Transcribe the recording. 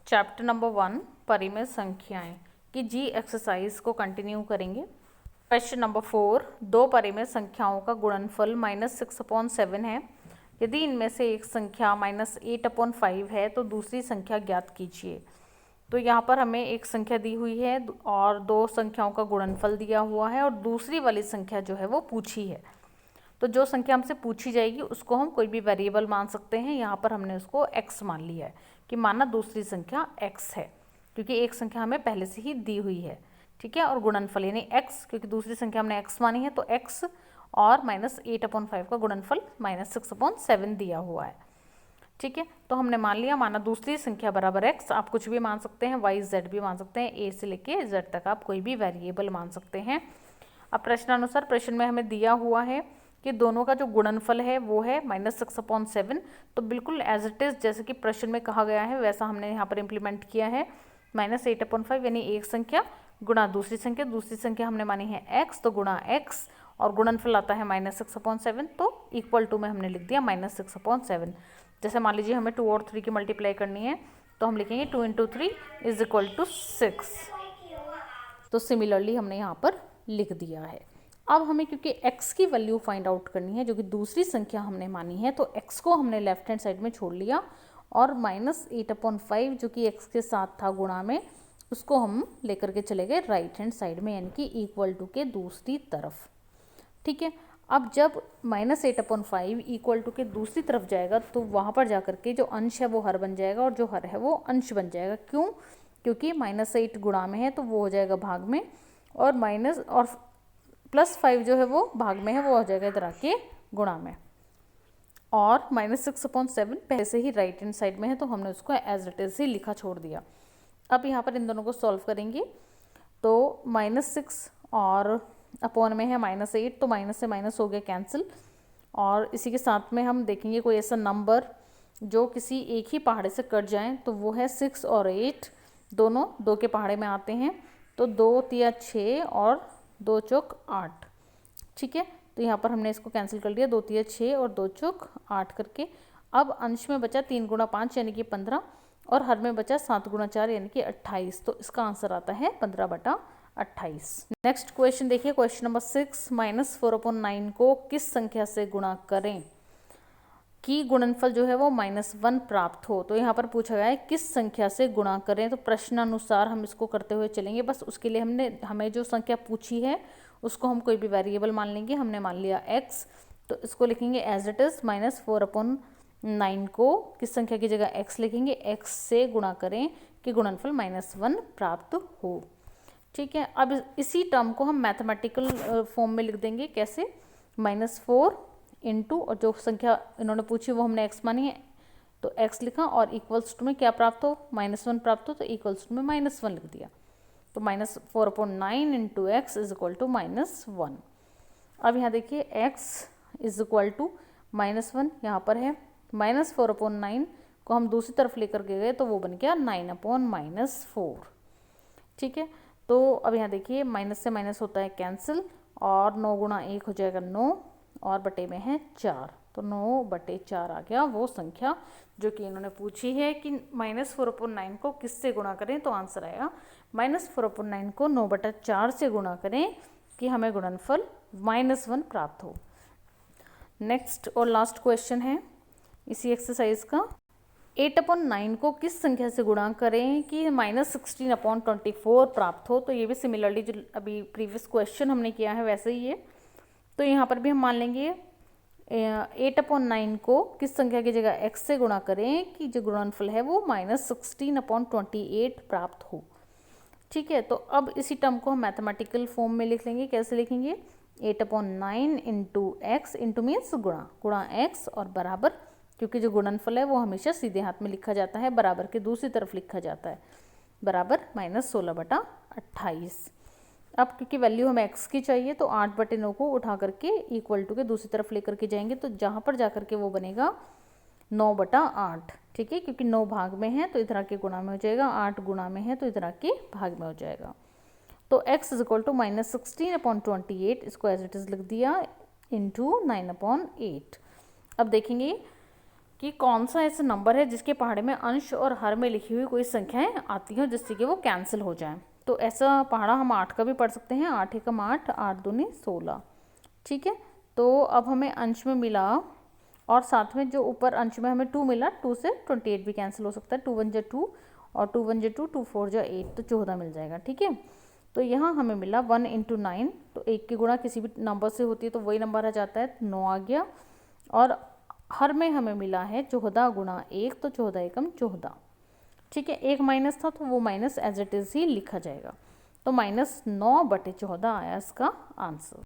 Chapter number 1 परिमेय संख्याएं की जी एक्सरसाइज को कंटिन्यू करेंगे। क्वेश्चन नंबर 4, दो परिमेय संख्याओं का गुणनफल -6/7 है। यदि इनमें से एक संख्या -8/5 है तो दूसरी संख्या ज्ञात कीजिए। तो यहाँ पर हमें एक संख्या दी हुई है और दो संख्याओं का गुणनफल दिया हुआ है और दूसरी वाली संख्या जो है वो पूछी है। तो जो संख्या हमसे पूछी जाएगी उसको हम कोई भी वेरिएबल मान सकते हैं। यहाँ पर हमने उसको x मान लिया है कि माना दूसरी संख्या x है, क्योंकि एक संख्या हमें पहले से ही दी हुई है। ठीक है, और गुणनफल यानी x, क्योंकि दूसरी संख्या हमने x मानी है तो x और -8/5 का गुणनफल -6/7 दिया हुआ है। ठीक है, तो हमने मान लिया, माना दूसरी संख्या बराबर x। आप कुछ भी मान सकते हैं, y z भी मान सकते हैं, a से लेके z तक आप कोई भी वेरिएबल मान सकते हैं। अब प्रश्नानुसार प्रश्न में हमें दिया हुआ है कि दोनों का जो गुणनफल है वो है -6/7। तो बिल्कुल एज इट इज़ जैसे कि प्रश्न में कहा गया है वैसा हमने यहाँ पर इम्प्लीमेंट किया है। -8/5 यानी एक संख्या गुणा दूसरी संख्या हमने मानी है x, तो गुणा x और गुणनफल आता है -6/7, तो इक्वल टू में हमने लिख दिया -6/7। जैसे मान लीजिए हमें 2 और 3 की मल्टीप्लाई करनी है तो हम लिखेंगे 2 × 3 = 6। तो सिमिलरली हमने यहाँ पर लिख दिया है। अब हमें क्योंकि x की वैल्यू फाइंड आउट करनी है जो कि दूसरी संख्या हमने मानी है, तो x को हमने लेफ्ट हैंड साइड में छोड़ लिया और -8/5 जो कि x के साथ था गुणा में, उसको हम लेकर के चले गए राइट हैंड साइड में, यानी कि इक्वल टू के दूसरी तरफ। ठीक है, अब जब -8/5 इक्वल टू के दूसरी तरफ जाएगा तो वहाँ पर जाकर के जो अंश है वो हर बन जाएगा और जो हर है वो अंश बन जाएगा। क्यों? क्योंकि -8 गुणा में है तो वो हो जाएगा भाग में, और +5 जो है वो भाग में है, वो हो जाएगा इधर आके गुणा में। और -6/7 पहले से ही राइट हैंड साइड में है तो हमने उसको एज इट इज ही लिखा छोड़ दिया। अब यहाँ पर इन दोनों को सॉल्व करेंगे तो -6 और अपॉन में है -8, तो माइनस से माइनस हो गया कैंसिल। और इसी के साथ में हम देखेंगे कोई ऐसा नंबर जो किसी एक ही पहाड़े से कट जाए, तो वो है 6 और 8, दोनों 2 के पहाड़े में आते हैं। तो 2 × 6 और 2 × 8। ठीक है, तो यहाँ पर हमने इसको कैंसिल कर लिया, 2 × 6 और 2 × 8 करके। अब अंश में बचा 3 × 5 यानी कि 15, और हर में बचा 7 × 4 यानी कि 28। तो इसका आंसर आता है 15/28। नेक्स्ट क्वेश्चन देखिए, क्वेश्चन नंबर 6, -4/9 को किस संख्या से गुणा करें कि गुणनफल जो है वो -1 प्राप्त हो। तो यहाँ पर पूछा गया है किस संख्या से गुणा करें, तो प्रश्नानुसार हम इसको करते हुए चलेंगे। बस उसके लिए हमें जो संख्या पूछी है उसको हम कोई भी वेरिएबल मान लेंगे। हमने मान लिया x, तो इसको लिखेंगे एज इट इज़। -4/9 को किस संख्या की जगह x लिखेंगे, x से गुणा करें कि गुणनफल -1 प्राप्त हो। ठीक है, अब इसी टर्म को हम मैथमेटिकल फॉर्म में लिख देंगे। कैसे? -4 इंटू, और जो संख्या इन्होंने पूछी वो हमने x मानी है तो x लिखा, और इक्वल्स टू में क्या प्राप्त हो, -1 प्राप्त हो, तो इक्वल्स टू में -1 लिख दिया। तो -4/9 इंटू x = -1। अब यहाँ देखिए x = -1 यहाँ पर है। -4/9 को हम दूसरी तरफ लेकर के गए तो वो बन गया 9/-4। ठीक है, तो अब यहाँ देखिए माइनस से माइनस होता है कैंसिल, और 9 × 1 हो जाएगा 9, और बटे में है 4, तो 9/4 आ गया वो संख्या जो कि इन्होंने पूछी है कि -4/9 को किससे गुणा करें। तो आंसर आएगा -4/9 को 9/4 से गुणा करें कि हमें गुणनफल -1 प्राप्त हो। नेक्स्ट और लास्ट क्वेश्चन है इसी एक्सरसाइज का, 8/9 को किस संख्या से गुणा करें कि -16/24 प्राप्त हो। तो ये भी सिमिलरली जो अभी प्रीवियस क्वेश्चन हमने किया है वैसे ही है। तो यहाँ पर भी हम मान लेंगे 8/9 को किस संख्या की जगह x से गुणा करें कि जो गुणनफल है वो -16/28 प्राप्त हो। ठीक है, तो अब इसी टर्म को हम मैथमेटिकल फॉर्म में लिख लेंगे। कैसे लिखेंगे? 8/9 इंटू एक्स, इंटू मीन्स गुणा x, और बराबर, क्योंकि जो गुणनफल है वो हमेशा सीधे हाथ में लिखा जाता है, बराबर के दूसरी तरफ लिखा जाता है, बराबर -16/28। अब क्योंकि वैल्यू हमें x की चाहिए तो 8/9 को उठा करके इक्वल टू के दूसरी तरफ लेकर के जाएंगे, तो जहाँ पर जाकर के वो बनेगा 9/8। ठीक है, क्योंकि 9 भाग में है तो इधर आके गुणा में हो जाएगा, 8 गुणा में है तो इधर आके भाग में हो जाएगा। तो x = -16/28, इसको एज इट इज़ लिख दिया, इंटू 9/8। अब देखेंगे कि कौन सा ऐसा नंबर है जिसके पहाड़े में अंश और हर में लिखी हुई कोई संख्याएं आती हैं जिससे कि वो कैंसिल हो जाएं। तो ऐसा पहाड़ा हम 8 का भी पढ़ सकते हैं, 8 एकम 8, 8 दूनी 16। ठीक है, तो अब हमें अंश में मिला और साथ में जो ऊपर अंश में हमें 2 मिला, 2 से 28 भी कैंसिल हो सकता है, 2 1 जा 2 और 2 1 जा 2, 2 4 जा 8, तो 14 मिल जाएगा। ठीक है, तो यहाँ हमें मिला 1 × 9, तो 1 की गुणा किसी भी नंबर से होती है तो वही नंबर आ जाता है, 9 आ गया। और हर में हमें मिला है 14 × 1, तो 14 एकम 14। ठीक है, एक माइनस था तो वो माइनस एज इट इज़ ही लिखा जाएगा, तो -9/14 आया इसका आंसर।